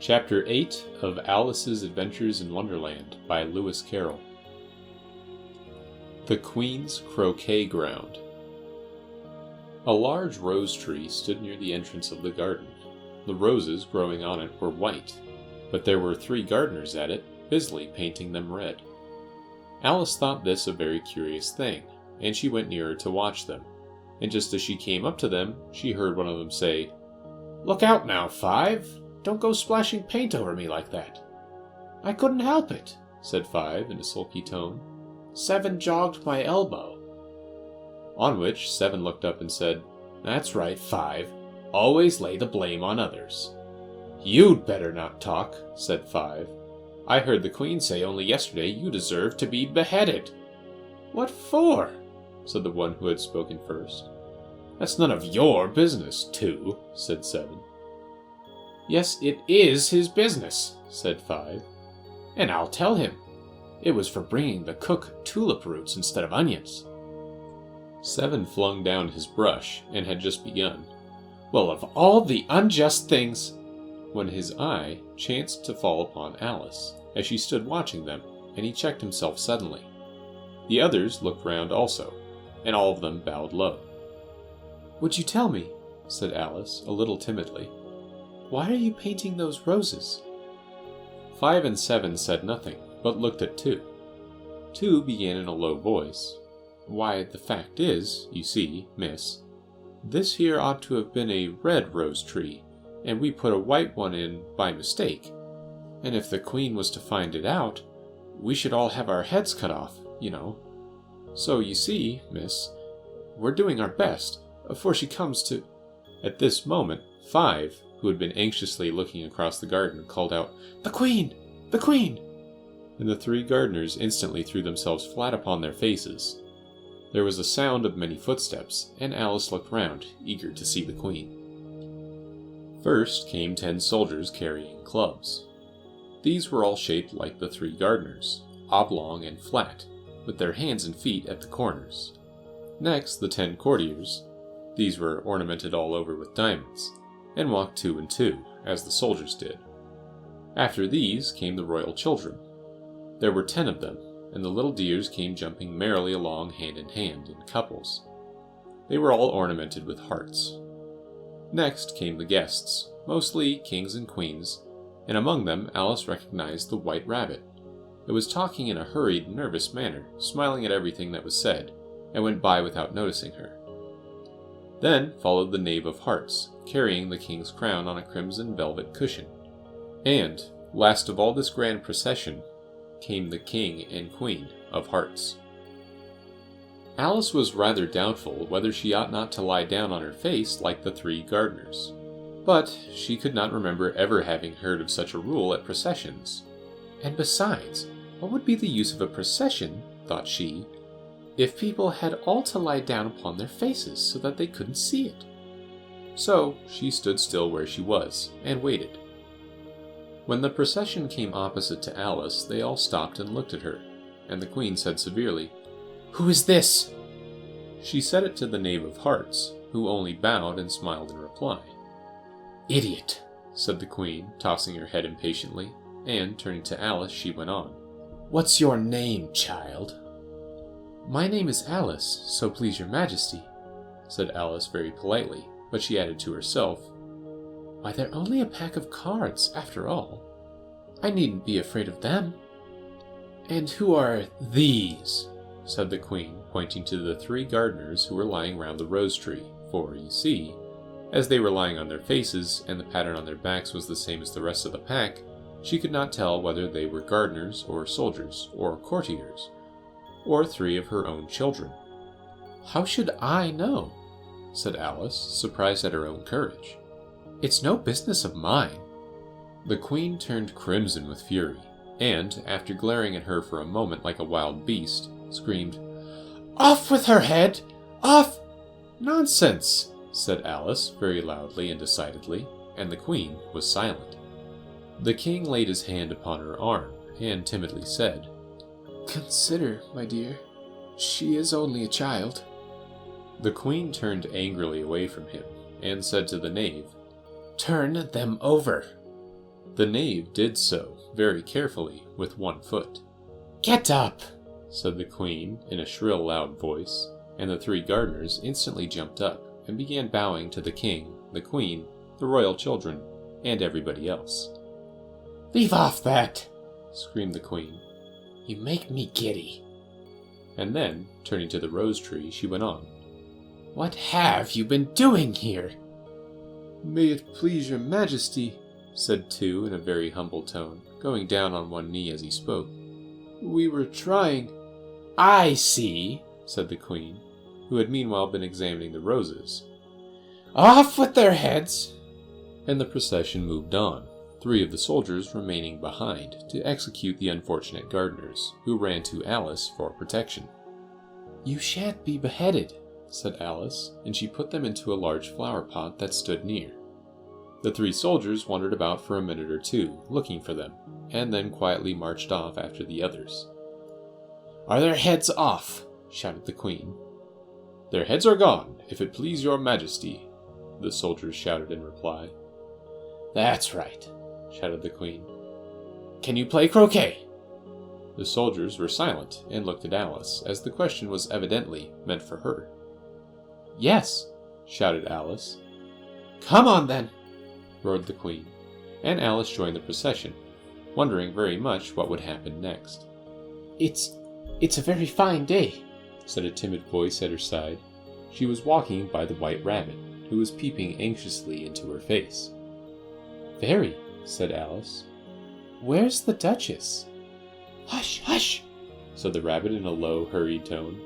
Chapter 8 of Alice's Adventures in Wonderland by Lewis Carroll. The Queen's Croquet-Ground. A large rose tree stood near the entrance of the garden. The roses growing on it were white, but there were 3 gardeners at it, busily painting them red. Alice thought this a very curious thing, and she went nearer to watch them, and just as she came up to them, she heard one of them say, "Look out now, Five! Don't go splashing paint over me like that." "I couldn't help it," said Five in a sulky tone. "Seven jogged my elbow." On which Seven looked up and said, "That's right, Five. Always lay the blame on others." "You'd better not talk," said Five. "I heard the Queen say only yesterday you deserved to be beheaded." "What for?" said the one who had spoken first. "That's none of your business, Two," said Seven. "Yes, it is his business," said Five. "And I'll tell him. It was for bringing the cook tulip roots instead of onions." Seven flung down his brush and had just begun. "Well, of all the unjust things," when his eye chanced to fall upon Alice, as she stood watching them, and he checked himself suddenly. The others looked round also, and all of them bowed low. "Would you tell me," said Alice, a little timidly, "why are you painting those roses?" 5 and 7 said nothing, but looked at 2. 2 began in a low voice. "Why, the fact is, you see, miss, this here ought to have been a red rose tree, and we put a white one in by mistake. And if the Queen was to find it out, we should all have our heads cut off, you know. So, you see, miss, we're doing our best, afore she comes to—" At this moment, 5, who had been anxiously looking across the garden, called out, "The Queen! The Queen!" And the 3 gardeners instantly threw themselves flat upon their faces. There was a sound of many footsteps, and Alice looked round, eager to see the Queen. First came 10 soldiers carrying clubs. These were all shaped like the 3 gardeners, oblong and flat, with their hands and feet at the corners. Next, the 10 courtiers. These were ornamented all over with diamonds, and walked 2 and 2, as the soldiers did. After these came the royal children. There were 10 of them, and the little dears came jumping merrily along hand in hand, in couples. They were all ornamented with hearts. Next came the guests, mostly kings and queens, and among them Alice recognized the White Rabbit. It was talking in a hurried, nervous manner, smiling at everything that was said, and went by without noticing her. Then followed the Knave of Hearts, carrying the king's crown on a crimson velvet cushion. And, last of all this grand procession, came the King and Queen of Hearts. Alice was rather doubtful whether she ought not to lie down on her face like the 3 gardeners, but she could not remember ever having heard of such a rule at processions. And besides, what would be the use of a procession, thought she, if people had all to lie down upon their faces so that they couldn't see it? So she stood still where she was, and waited. When the procession came opposite to Alice, they all stopped and looked at her, and the Queen said severely, "Who is this?" She said it to the Knave of Hearts, who only bowed and smiled in reply. "Idiot," said the Queen, tossing her head impatiently, and, turning to Alice, she went on. "What's your name, child?" "My name is Alice, so please your majesty," said Alice very politely, but she added to herself, "Why, they're only a pack of cards, after all. I needn't be afraid of them." "And who are these?" said the Queen, pointing to the 3 gardeners who were lying round the rose tree, for, you see, as they were lying on their faces, and the pattern on their backs was the same as the rest of the pack, she could not tell whether they were gardeners, or soldiers, or courtiers, or 3 of her own children. "How should I know?" said Alice, surprised at her own courage. "It's no business of mine." The Queen turned crimson with fury, and, after glaring at her for a moment like a wild beast, screamed, "Off with her head! Off!" "Nonsense!" said Alice, very loudly and decidedly, and the Queen was silent. The King laid his hand upon her arm, and timidly said, "Consider, my dear, she is only a child." The Queen turned angrily away from him, and said to the Knave, "Turn them over." The knave did so, very carefully, with one foot. "Get up!" said the queen in a shrill, loud voice, and the 3 gardeners instantly jumped up and began bowing to the king, the queen, the royal children, and everybody else. "Leave off that!" screamed the queen. "You make me giddy." And then, turning to the rose tree, she went on. "What have you been doing here?" May it please your majesty, said Two in a very humble tone, going down on one knee as he spoke. we were trying. "I see," said the queen, who had meanwhile been examining the roses. "Off with their heads!" And the procession moved on, 3 of the soldiers remaining behind to execute the unfortunate gardeners, who ran to Alice for protection. You shan't be beheaded, said Alice, and she put them into a large flower pot that stood near. The 3 soldiers wandered about for a minute or 2, looking for them, and then quietly marched off after the others. "Are their heads off?" shouted the queen. "Their heads are gone, if it please your majesty," the soldiers shouted in reply. "That's right," shouted the queen. "Can you play croquet?" The soldiers were silent and looked at Alice, as the question was evidently meant for her. "Yes," shouted Alice. "Come on then," roared the queen, and Alice joined the procession, wondering very much what would happen next. It's a very fine day," said a timid voice at her side. She was walking by the white rabbit, who was peeping anxiously into her face. "Very," said Alice. "Where's the Duchess?" "Hush, hush!" said the rabbit in a low, hurried tone.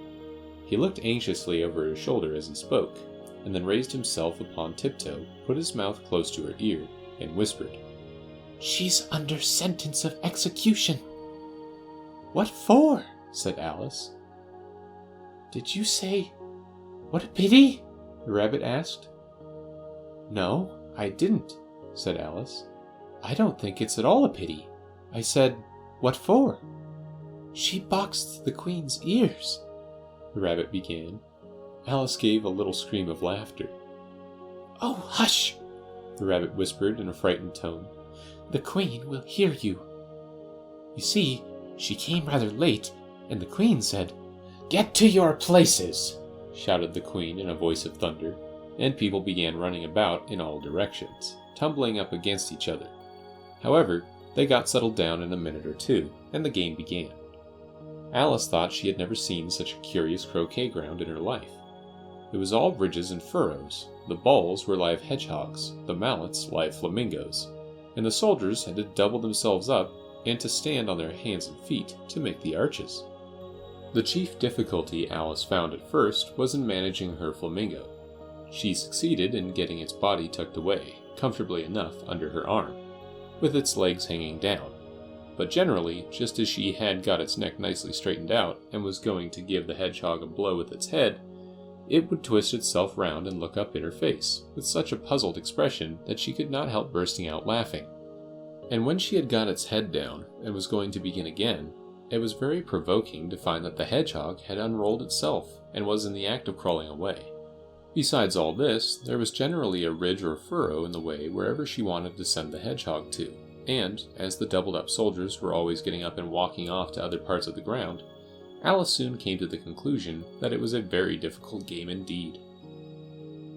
He looked anxiously over his shoulder as he spoke, and then raised himself upon tiptoe, put his mouth close to her ear, and whispered, "She's under sentence of execution." "What for?" said Alice. "Did you say, 'What a pity'?" the rabbit asked. "No, I didn't," said Alice. "I don't think it's at all a pity. I said, 'What for?'" "She boxed the queen's ears," the rabbit began. Alice gave a little scream of laughter. "Oh, hush!" the rabbit whispered in a frightened tone. "The queen will hear you. You see, she came rather late, and the queen said—" "Get to your places!" shouted the queen in a voice of thunder, and people began running about in all directions, tumbling up against each other. However, they got settled down in a minute or 2, and the game began. Alice thought she had never seen such a curious croquet ground in her life. It was all ridges and furrows. The balls were live hedgehogs, the mallets live flamingos, and the soldiers had to double themselves up and to stand on their hands and feet to make the arches. The chief difficulty Alice found at first was in managing her flamingo. She succeeded in getting its body tucked away, comfortably enough under her arm, with its legs hanging down. But generally, just as she had got its neck nicely straightened out and was going to give the hedgehog a blow with its head, it would twist itself round and look up in her face, with such a puzzled expression that she could not help bursting out laughing. And when she had got its head down and was going to begin again, it was very provoking to find that the hedgehog had unrolled itself and was in the act of crawling away. Besides all this, there was generally a ridge or furrow in the way wherever she wanted to send the hedgehog to, and, as the doubled-up soldiers were always getting up and walking off to other parts of the ground, Alice soon came to the conclusion that it was a very difficult game indeed.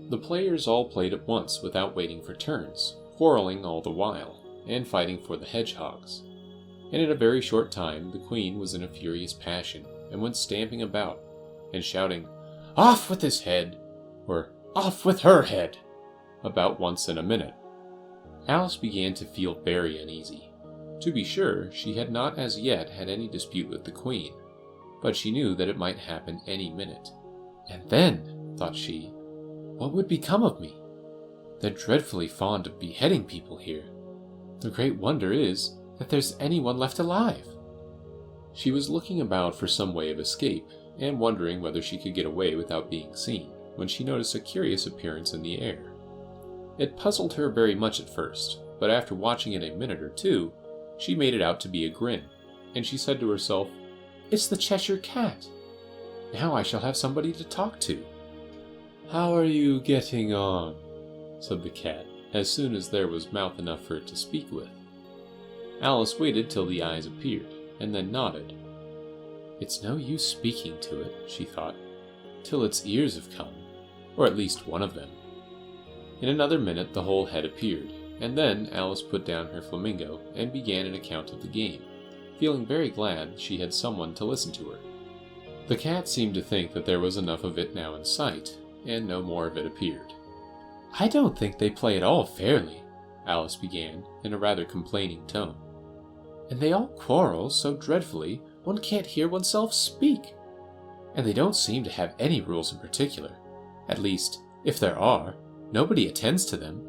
The players all played at once without waiting for turns, quarreling all the while, and fighting for the hedgehogs. And in a very short time the queen was in a furious passion, and went stamping about, and shouting, "Off with his head!" or "Off with her head!" about once in a minute. Alice began to feel very uneasy. To be sure, she had not as yet had any dispute with the queen, but she knew that it might happen any minute. And then, thought she, what would become of me? They're dreadfully fond of beheading people here. The great wonder is that there's anyone left alive. She was looking about for some way of escape, and wondering whether she could get away without being seen, when she noticed a curious appearance in the air. It puzzled her very much at first, but after watching it a minute or 2, she made it out to be a grin, and she said to herself, "It's the Cheshire Cat. Now I shall have somebody to talk to." "How are you getting on?" said the cat, as soon as there was mouth enough for it to speak with. Alice waited till the eyes appeared, and then nodded. It's no use speaking to it, she thought, till its ears have come, or at least one of them. In another minute the whole head appeared, and then Alice put down her flamingo and began an account of the game, feeling very glad she had someone to listen to her. The cat seemed to think that there was enough of it now in sight, and no more of it appeared. I don't think they play at all fairly, Alice began, in a rather complaining tone. And they all quarrel so dreadfully one can't hear oneself speak. And they don't seem to have any rules in particular. At least, if there are, nobody attends to them.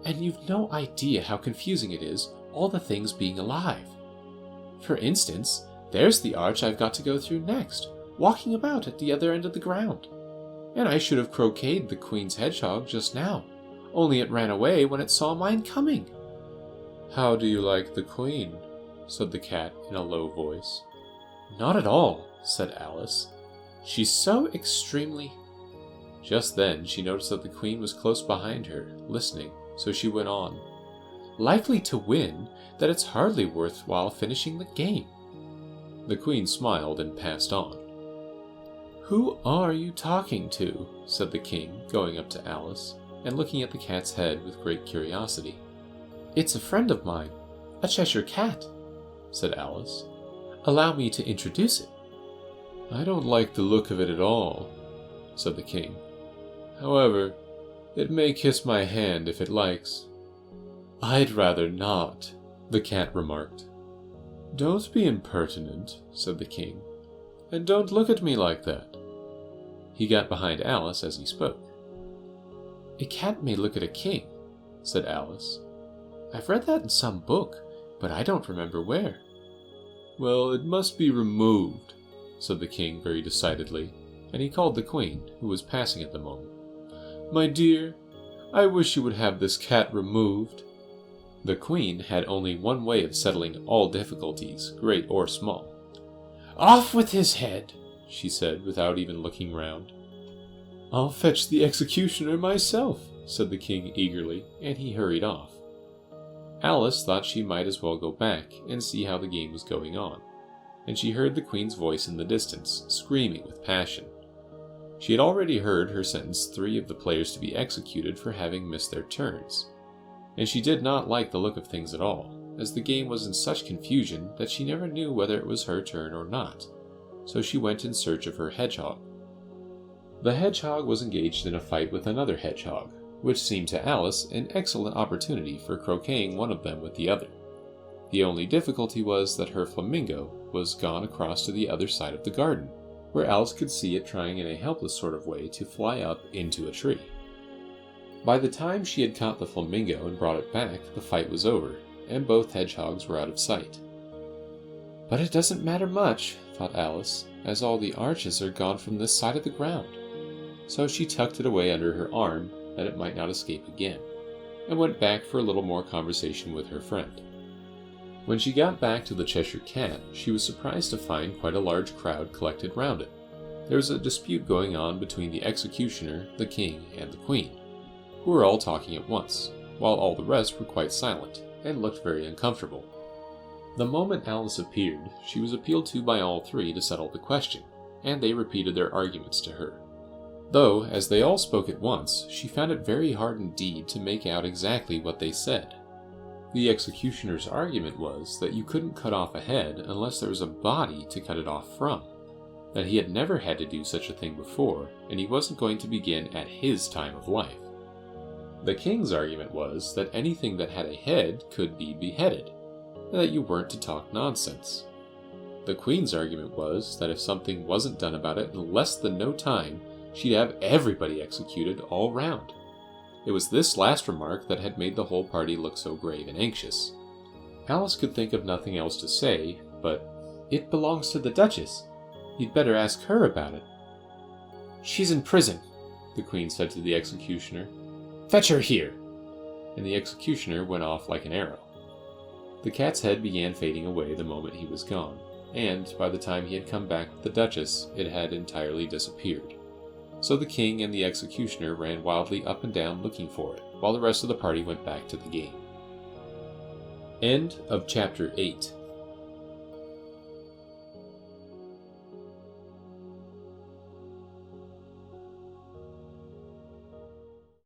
And you've no idea how confusing it is, all the things being alive. For instance, there's the arch I've got to go through next, walking about at the other end of the ground. And I should have croqueted the Queen's hedgehog just now, only it ran away when it saw mine coming. How do you like the Queen? Said the cat in a low voice. Not at all, said Alice. She's so extremely... Just then she noticed that the Queen was close behind her, listening, so she went on. Likely to win, that it's hardly worthwhile finishing the game. The Queen smiled and passed on. Who are you talking to? Said the King, going up to Alice, and looking at the cat's head with great curiosity. It's a friend of mine, a Cheshire cat, said Alice. Allow me to introduce it. I don't like the look of it at all, said the King. However, it may kiss my hand if it likes. I'd rather not, the cat remarked. Don't be impertinent, said the King, and don't look at me like that. He got behind Alice as he spoke. A cat may look at a king, said Alice. I've read that in some book, but I don't remember where. Well, it must be removed, said the King very decidedly, and he called the Queen, who was passing at the moment. My dear, I wish you would have this cat removed. The Queen had only one way of settling all difficulties, great or small. Off with his head, she said, without even looking round. I'll fetch the executioner myself, said the King eagerly, and he hurried off. Alice thought she might as well go back and see how the game was going on, and she heard the Queen's voice in the distance, screaming with passion. She had already heard her sentence 3 of the players to be executed for having missed their turns, and she did not like the look of things at all, as the game was in such confusion that she never knew whether it was her turn or not, so she went in search of her hedgehog. The hedgehog was engaged in a fight with another hedgehog, which seemed to Alice an excellent opportunity for croqueting one of them with the other. The only difficulty was that her flamingo was gone across to the other side of the garden, where Alice could see it trying in a helpless sort of way to fly up into a tree. By the time she had caught the flamingo and brought it back, the fight was over, and both hedgehogs were out of sight. But it doesn't matter much, thought Alice, as all the arches are gone from this side of the ground. So she tucked it away under her arm, that it might not escape again, and went back for a little more conversation with her friend. When she got back to the Cheshire Cat, she was surprised to find quite a large crowd collected round it. There was a dispute going on between the executioner, the King, and the Queen, who were all talking at once, while all the rest were quite silent, and looked very uncomfortable. The moment Alice appeared, she was appealed to by all 3 to settle the question, and they repeated their arguments to her. Though, as they all spoke at once, she found it very hard indeed to make out exactly what they said. The executioner's argument was that you couldn't cut off a head unless there was a body to cut it off from, that he had never had to do such a thing before, and he wasn't going to begin at his time of life. The King's argument was that anything that had a head could be beheaded, and that you weren't to talk nonsense. The Queen's argument was that if something wasn't done about it in less than no time, she'd have everybody executed all round. It was this last remark that had made the whole party look so grave and anxious. Alice could think of nothing else to say, but, "It belongs to the Duchess. You'd better ask her about it." "She's in prison," the Queen said to the executioner. "Fetch her here!" And the executioner went off like an arrow. The cat's head began fading away the moment he was gone, and by the time he had come back with the Duchess, it had entirely disappeared. So the King and the executioner ran wildly up and down looking for it, while the rest of the party went back to the game. End of chapter 8.